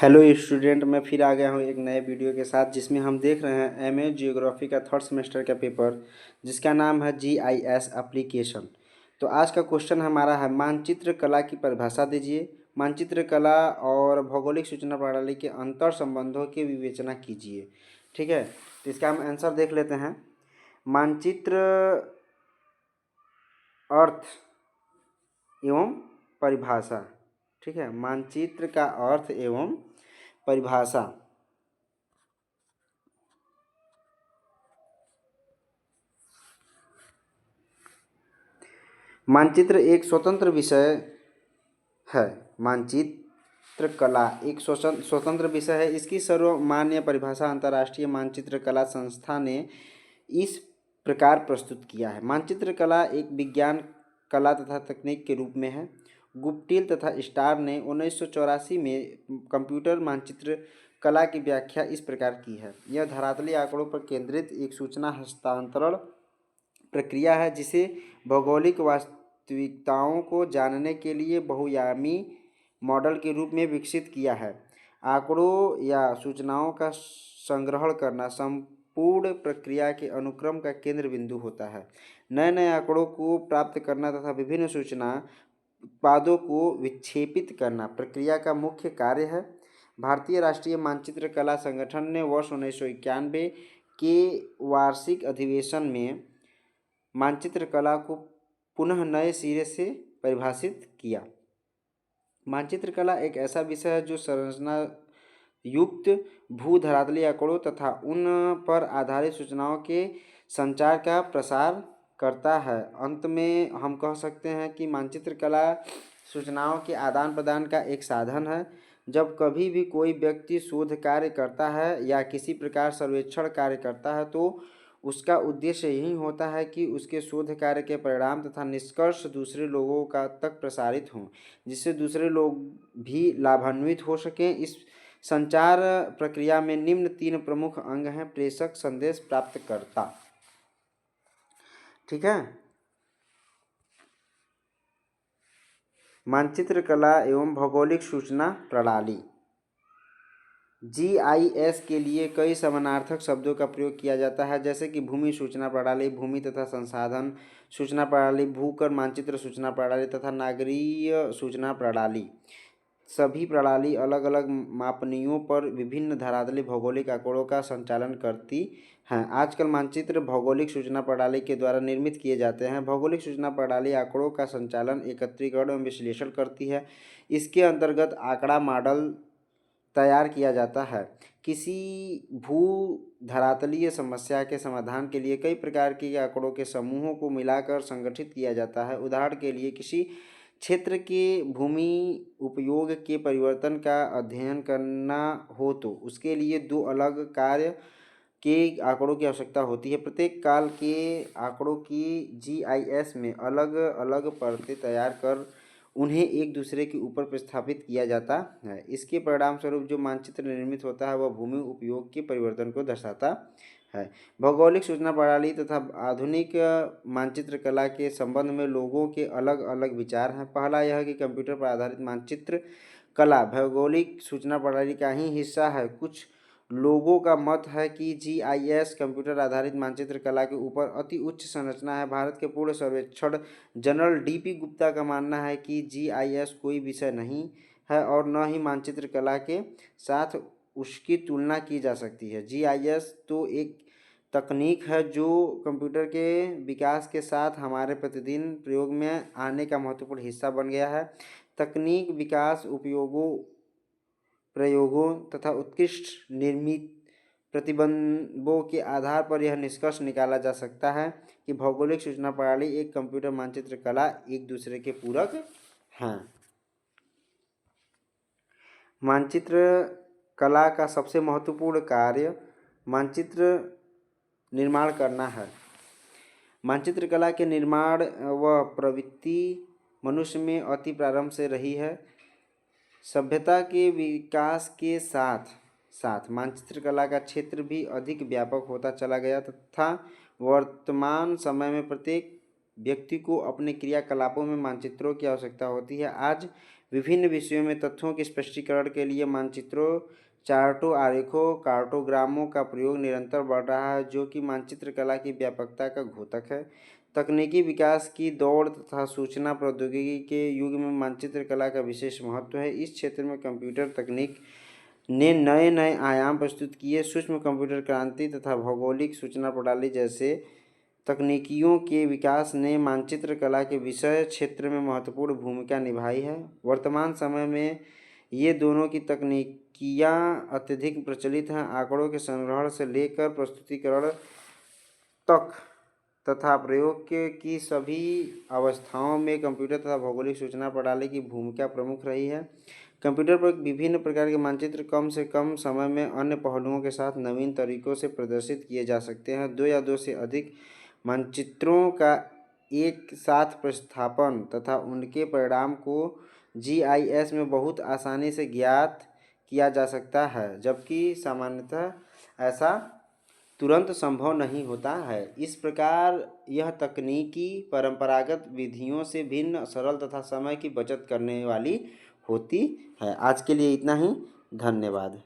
Hello student, मैं फिर आ गया हूँ एक नए वीडियो के साथ जिसमें हम देख रहे हैं एमए जियोग्राफी का थर्ड सेमेस्टर का पेपर जिसका नाम है जीआईएस एप्लीकेशन। तो आज का क्वेश्चन हमारा है मानचित्र कला की परिभाषा दीजिए। मानचित्र कला और भौगोलिक सूचना प्रणाली के अंतर संबंधों की विवेचना कीजिए। ठीक है, तो इसका हम आंसर देख लेते हैं। मानचित्र अर्थ एवं परिभाषा। ठीक है, मानचित्र का अर्थ एवं परिभाषा। मानचित्र एक स्वतंत्र विषय है। मानचित्र कला एक स्वतंत्र विषय है। इसकी सर्वमान्य परिभाषा अंतर्राष्ट्रीय मानचित्र कला संस्था ने इस प्रकार प्रस्तुत किया है। मानचित्र कला एक विज्ञान कला तथा तकनीक के रूप में है। गुप्टिल तथा स्टार ने 1984 में कंप्यूटर मानचित्र कला की व्याख्या इस प्रकार की है। यह धरातली आंकड़ों पर केंद्रित एक सूचना हस्तांतरण प्रक्रिया है जिसे भौगोलिक वास्तविकताओं को जानने के लिए बहुआयामी मॉडल के रूप में विकसित किया है। आंकड़ों या सूचनाओं का संग्रहण करना संपूर्ण प्रक्रिया के अनुक्रम का केंद्र बिंदु होता है। नए नए आंकड़ों को प्राप्त करना तथा विभिन्न सूचना उत्पादों को विक्षेपित करना प्रक्रिया का मुख्य कार्य है। भारतीय राष्ट्रीय मानचित्र कला संगठन ने वर्ष 1991 के वार्षिक अधिवेशन में मानचित्र कला को पुनः नए सिरे से परिभाषित किया। मानचित्र कला एक ऐसा विषय है जो संरचना युक्त भू धरातली आंकड़ों तथा उन पर आधारित सूचनाओं के संचार का प्रसार करता है। अंत में हम कह सकते हैं कि मानचित्र कला सूचनाओं के आदान प्रदान का एक साधन है। जब कभी भी कोई व्यक्ति शोध कार्य करता है या किसी प्रकार सर्वेक्षण कार्य करता है तो उसका उद्देश्य यही होता है कि उसके शोध कार्य के परिणाम तथा निष्कर्ष दूसरे लोगों का तक प्रसारित हों, जिससे दूसरे लोग भी लाभान्वित हो सकें। इस संचार प्रक्रिया में निम्न 3 प्रमुख अंग हैं: प्रेषक, संदेश, प्राप्तकर्ता। ठीक है। मानचित्र कला एवं भौगोलिक सूचना प्रणाली। जीआईएस के लिए कई समानार्थक शब्दों का प्रयोग किया जाता है, जैसे कि भूमि सूचना प्रणाली, भूमि तथा संसाधन सूचना प्रणाली, भूकर मानचित्र सूचना प्रणाली तथा नागरीय सूचना प्रणाली। सभी प्रणाली अलग अलग मापनियों पर विभिन्न धरातली भौगोलिक आंकड़ों का संचालन करती हैं। आजकल मानचित्र भौगोलिक सूचना प्रणाली के द्वारा निर्मित किए जाते हैं। भौगोलिक सूचना प्रणाली आंकड़ों का संचालन, एकत्रीकरण एवं विश्लेषण करती है। इसके अंतर्गत आंकड़ा मॉडल तैयार किया जाता है। किसी भू धरातलीय समस्या के समाधान के लिए कई प्रकार के आंकड़ों के समूहों को मिलाकर संगठित किया जाता है। उदाहरण के लिए किसी क्षेत्र के भूमि उपयोग के परिवर्तन का अध्ययन करना हो तो उसके लिए 2 अलग कार्य के आंकड़ों की आवश्यकता होती है। प्रत्येक काल के आंकड़ों की जीआईएस में अलग अलग परतें तैयार कर उन्हें एक दूसरे के ऊपर प्रस्थापित किया जाता है। इसके परिणाम स्वरूप जो मानचित्र निर्मित होता है वह भूमि उपयोग के परिवर्तन को दर्शाता है। भौगोलिक सूचना प्रणाली तथा आधुनिक मानचित्र कला के संबंध में लोगों के अलग अलग विचार हैं। पहला यह कि कंप्यूटर पर आधारित मानचित्र कला भौगोलिक सूचना प्रणाली का ही हिस्सा है। कुछ लोगों का मत है कि जीआईएस कंप्यूटर आधारित मानचित्र कला के ऊपर अति उच्च संरचना है। भारत के पूर्ण सर्वेक्षण जनरल डीपी गुप्ता का मानना है कि जीआईएस कोई विषय नहीं है और न ही मानचित्र कला के साथ उसकी तुलना की जा सकती है। जीआईएस तो एक तकनीक है जो कंप्यूटर के विकास के साथ हमारे प्रतिदिन प्रयोग में आने का महत्वपूर्ण हिस्सा बन गया है। तकनीक विकास, उपयोगों, प्रयोगों तथा उत्कृष्ट निर्मित प्रतिबंधों के आधार पर यह निष्कर्ष निकाला जा सकता है कि भौगोलिक सूचना प्रणाली एक कंप्यूटर मानचित्र कला एक दूसरे के पूरक हैं। मानचित्र कला का सबसे महत्वपूर्ण कार्य मानचित्र निर्माण करना है। मानचित्र कला के निर्माण व प्रवृत्ति मनुष्य में अति प्रारंभ से रही है। सभ्यता के विकास के साथ साथ मानचित्र कला का क्षेत्र भी अधिक व्यापक होता चला गया तथा वर्तमान समय में प्रत्येक व्यक्ति को अपने क्रियाकलापों में मानचित्रों की आवश्यकता होती है। आज विभिन्न विषयों में तथ्यों के स्पष्टीकरण के लिए मानचित्रों, चार्टों, आरेखों, कार्टोग्रामों का प्रयोग निरंतर बढ़ रहा है, जो कि मानचित्र कला की व्यापकता का द्योतक है। तकनीकी विकास की दौड़ तथा सूचना प्रौद्योगिकी के युग में मानचित्र कला का विशेष महत्व है। इस क्षेत्र में कंप्यूटर तकनीक ने नए नए आयाम प्रस्तुत किए। सूक्ष्म कंप्यूटर क्रांति तथा भौगोलिक सूचना प्रणाली जैसे तकनीकियों के विकास ने मानचित्र कला के विषय क्षेत्र में महत्वपूर्ण भूमिका निभाई है। वर्तमान समय में ये दोनों की तकनीकियाँ अत्यधिक प्रचलित हैं। आंकड़ों के संग्रहण से लेकर प्रस्तुतिकरण तक तथा प्रयोग की सभी अवस्थाओं में कंप्यूटर तथा भौगोलिक सूचना प्रणाली की भूमिका प्रमुख रही है। कंप्यूटर पर विभिन्न प्रकार के मानचित्र कम से कम समय में अन्य पहलुओं के साथ नवीन तरीकों से प्रदर्शित किए जा सकते हैं। दो या दो से अधिक मानचित्रों का एक साथ प्रतिस्थापन तथा उनके परिणाम को जीआईएस में बहुत आसानी से ज्ञात किया जा सकता है, जबकि सामान्यतः ऐसा तुरंत संभव नहीं होता है। इस प्रकार यह तकनीकी परंपरागत विधियों से भिन्न, सरल तथा समय की बचत करने वाली होती है। आज के लिए इतना ही। धन्यवाद।